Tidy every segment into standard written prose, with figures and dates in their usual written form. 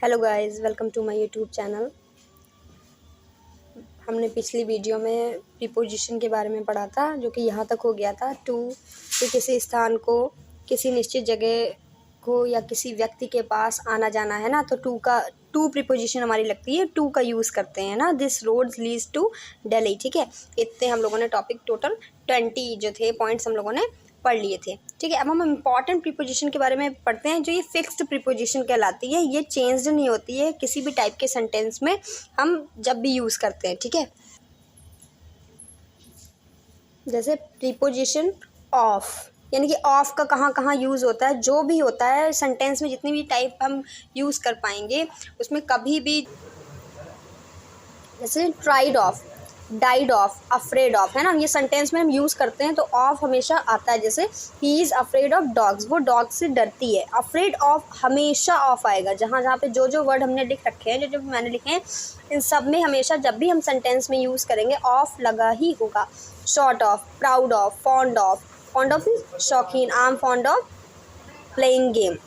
Hello guys, welcome to my YouTube channel. हमने पिछली video में प्रीपोजिशन के बारे में पढ़ा था, जो कि यहाँ तक हो गया था। टू कि किसी स्थान को, किसी निश्चित जगह को या किसी व्यक्ति के पास आना जाना है ना, तो टू प्रीपोजिशन हमारी लगती है, टू का यूज़ करते हैं ना। This road leads to Delhi, ठीक है। इतने हम लोगों ने टॉपिक टोटल 20 जो थे पॉइंट्स हम लोगों ने पढ़ लिए थे, ठीक है। अब हम इम्पॉर्टेंट प्रीपोजिशन के बारे में पढ़ते हैं, जो ये फिक्स्ड प्रीपोजिशन कहलाती है। ये चेंज्ड नहीं होती है किसी भी टाइप के सेंटेंस में, हम जब भी यूज़ करते हैं, ठीक है। जैसे प्रीपोजिशन ऑफ, यानी कि ऑफ का कहाँ कहाँ यूज़ होता है, जो भी होता है सेंटेंस में, जितनी भी टाइप हम यूज़ कर पाएंगे उसमें कभी भी, जैसे tried of, died of, afraid of, है ना, ये सेंटेंस में हम यूज़ करते हैं तो ऑफ हमेशा आता है। जैसे he is afraid of dogs, वो डॉग से डरती है। अफ्रेड ऑफ हमेशा ऑफ आएगा। जहाँ जहाँ पे जो जो वर्ड हमने लिख रखे हैं, जो जो मैंने लिखे हैं, इन सब में हमेशा जब भी हम सेंटेंस में यूज़ करेंगे ऑफ लगा ही होगा। Short of, proud of, fond of, fond of is शौकीन, I am fond of playing game.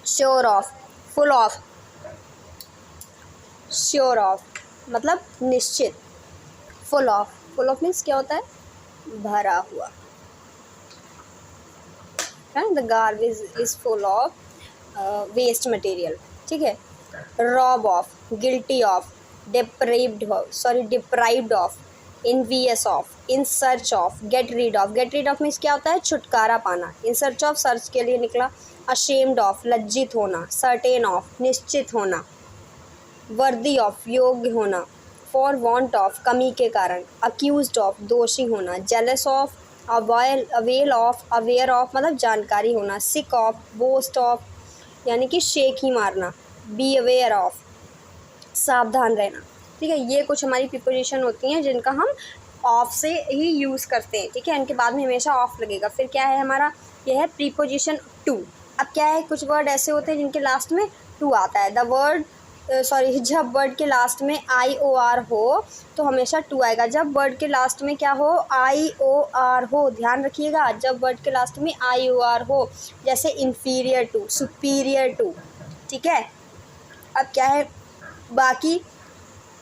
Sure of, full of, sure of मतलब निश्चित। Full of, full of means क्या होता है, भरा हुआ, है। The garbage is full of waste material, ठीक है। Rob of, guilty of, deprived of, envious of, in search of, get rid of. Get rid of means क्या होता है, छुटकारा पाना। इन सर्च ऑफ, सर्च के लिए निकला। अशेम्ड ऑफ, लज्जित होना। सर्टेन ऑफ, निश्चित होना। वर्दी ऑफ, योग्य होना। फॉर वांट ऑफ, कमी के कारण। अक्यूज्ड ऑफ, दोषी होना। Jealous of, avail of, aware of मतलब जानकारी होना। सिक ऑफ, बोस्ट ऑफ यानी कि शेख ही मारना। बी अवेयर ऑफ, सावधान रहना, ठीक है। ये कुछ हमारी प्रीपोजिशन होती हैं जिनका हम ऑफ से ही यूज़ करते हैं, ठीक है। इनके बाद में हमेशा ऑफ लगेगा। फिर क्या है हमारा, यह है प्रीपोजिशन टू। अब क्या है, कुछ वर्ड ऐसे होते हैं जिनके लास्ट में टू आता है। जब वर्ड के लास्ट में IOR हो तो हमेशा टू आएगा। जब वर्ड के लास्ट में क्या हो, IOR हो, ध्यान रखिएगा। जब वर्ड के लास्ट में IOR हो, जैसे इंफीरियर टू, सुपीरियर टू, ठीक है। अब क्या है बाकी,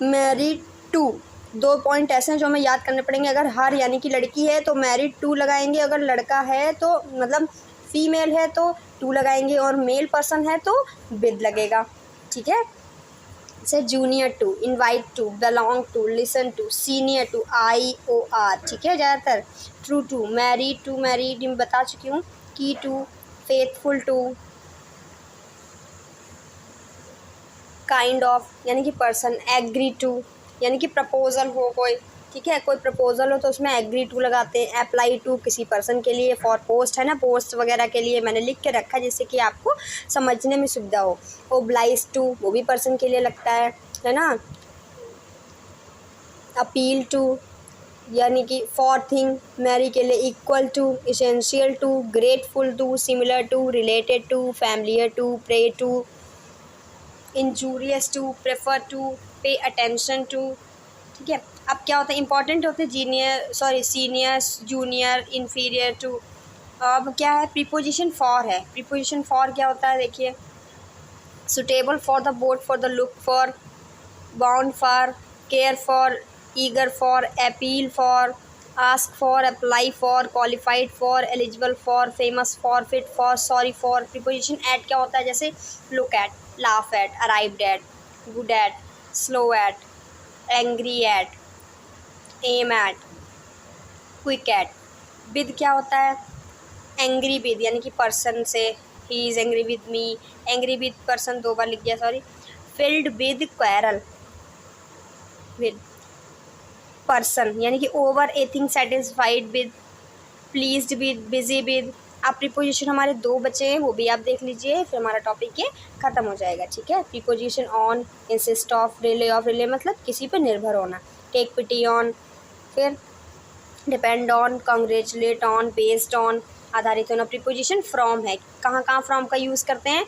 मैरिड टू। दो पॉइंट ऐसे हैं जो हमें याद करने पड़ेंगे। अगर हर यानी कि लड़की है तो मैरिड टू लगाएंगे, अगर लड़का है तो मतलब फीमेल है तो टू लगाएंगे, और मेल पर्सन है तो विद लगेगा, ठीक है। जैसे junior to, invite to, belong to, listen to, senior to, IOR, ठीक है। ज़्यादातर ट्रू टू, मैरीड मैं बता चुकी हूँ। Key to, faithful to, kind of यानी कि पर्सन। एग्री टू यानी कि प्रपोजल हो कोई, ठीक है। कोई प्रपोजल हो तो उसमें एग्री टू लगाते हैं। अप्लाई टू किसी पर्सन के लिए। फॉर पोस्ट है ना, पोस्ट वगैरह के लिए मैंने लिख के रखा है जिससे कि आपको समझने में सुविधा हो। ओब्लाइज टू, वो भी पर्सन के लिए लगता है ना। अपील टू यानी कि फॉर थिंग, मैरी के लिए। Equal to, essential to, grateful to, similar to, related to, familiar to, pray to, injurious to, prefer to, pay attention to, ठीक है। अब क्या होता है, इंपॉर्टेंट होते हैं सीनियर, जूनियर, इन्फीरियर टू। अब क्या है, प्रीपोजिशन फॉर है। प्रीपोजिशन फॉर क्या होता है, देखिए। Suitable for the boat, for the look for, bound for, care for, eager for, appeal for, ask for, apply for, qualified for, eligible for, famous for, fit for, sorry for. Preposition at क्या होता है, जैसे look at, laugh at, arrived at, good at, slow at, angry at, aim at, quick at. With क्या होता है, angry with यानी कि person से। He is angry with me, angry with person, दो बार लिख दिया, sorry. Filled with quarrel, with person यानी कि over a thing, satisfied with, pleased with, busy with. अब प्रीपोजिशन हमारे दो बचे हैं, वो भी आप देख लीजिए, फिर हमारा टॉपिक ये ख़त्म हो जाएगा, ठीक है। Preposition on, insist of, relay मतलब किसी पर निर्भर होना। टेक पिटी ऑन, फिर depend on, congratulate on, based on, आधारित होना। प्रीपोजिशन फ्रॉम है, कहाँ कहाँ फ्रॉम का यूज़ करते हैं,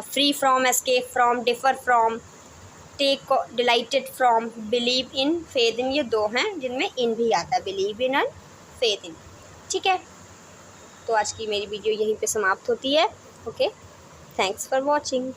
free from, escape from, differ from, take delighted from, believe in, faith in. ये दो हैं जिनमें इन भी आता है, believe in and faith in, ठीक है। तो आज की मेरी वीडियो यहीं पे समाप्त होती है। Okay, thanks for watching.